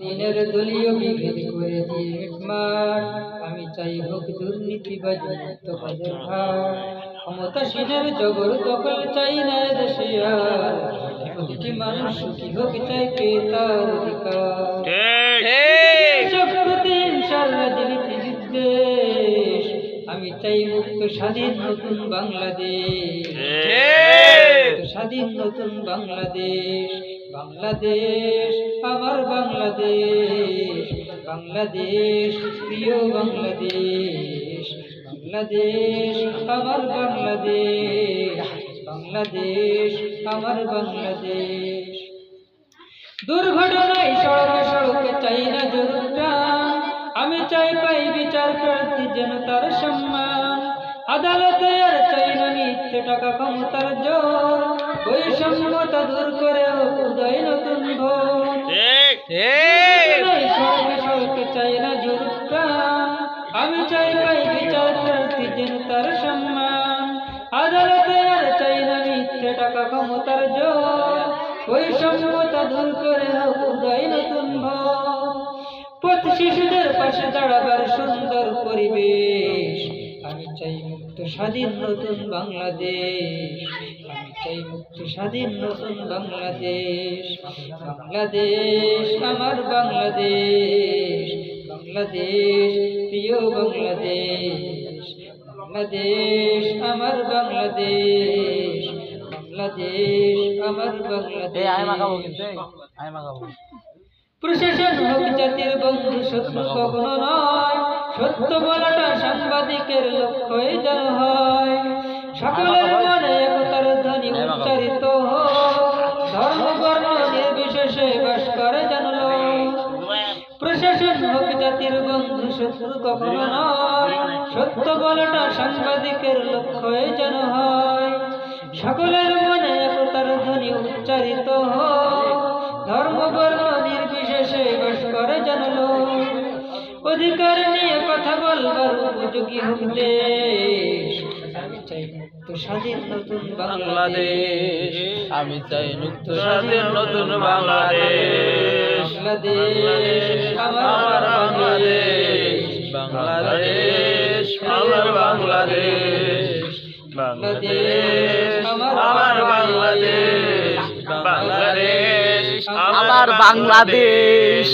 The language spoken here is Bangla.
দিনের দলীয় বিভেদ করে দিয়ে মিটমাট, আমি চাই হোক দুর্নীতিবাজ মুক্ত কাজের ঘাট। ক্ষমতাসীনের জবর দখল চাই না দেশে আর, প্রতিটি মানুষ সুখী হোক চাই কে তার অধিকার। এসব প্রতিহিংসার রাজনীতি বিদ্বেষ, আমি চাই মুক্ত স্বাধীন নতুন বাংলাদেশ। স্বাধীন নতুন বাংলাদেশ, বাংলাদেশ আমার বাংলাদেশ, বাংলাদেশ প্রিয় বাংলাদেশ, বাংলাদেশ আমার বাংলাদেশ, বাংলাদেশ আমার বাংলাদেশ। দুর্ঘটনায় সড়কে সড়কে চাই না জোরটা, আমি চাই পাই বিচার প্রার্থী যেন তার সম্মান। আদালতে আর চাই না মিথ্যে টাকা ক্ষমতার জোর, বৈষম্যতা দূর করে উদয় নতুন ভোর। সড়কে সড়কে চাই না জোরটা, আমি চাই পাই বিচার প্রার্থী যেন তার সম্মান। আদালতে আর চাই না মিথ্যে টাকা ক্ষমতার জোর, বৈষম্যতা দূর করে উদয় নতুন ভোর। পথ শিশুদের পাশে দাঁড়াবার সুন্দর পরিবেশ, আমি চাই মুক্ত স্বাধীন নতুন বাংলাদেশ, আমি চাই মুক্ত স্বাধীন নতুন বাংলাদেশ। বাংলাদেশ আমার বাংলাদেশ, বাংলাদেশ প্রিয় বাংলাদেশ, বাংলাদেশ আমার বাংলাদেশ, বাংলাদেশ আমার বাংলাদেশ। প্রশাসন হোক জাতির বন্ধু, শত্রু কখনো নয়, সত্য বলাটা সাংবাদিকের লক্ষ্যই যেন হয়। সকলের মনে একতার ধ্বনি উচ্চারিত হোক, ধর্ম বর্ণ নির্বিশেষে বাস করে যেন লোক। প্রশাসন হোক জাতির বন্ধু, শত্রু কখনো নয়, সত্য বলাটা সাংবাদিকের লক্ষ্যই যেন হয়। সকলের মনে একতার ধ্বনি উচ্চারিত হোক, ধর্ম বর্ণ নির্বিশেষে বাস করে যেন লোক। অধিকার নিয়ে কথা বলবার উপযোগী হোক দেশ, আমি চাই মুক্ত স্বাধীন নতুন বাংলাদেশ, আমি চাই মুক্ত স্বাধীন নতুন বাংলাদেশ। বাংলাদেশ আমার বাংলাদেশ, বাংলাদেশ আমার বাংলাদেশ, বাংলাদেশ আমার বাংলাদেশ, বাংলাদেশ আমার বাংলাদেশ।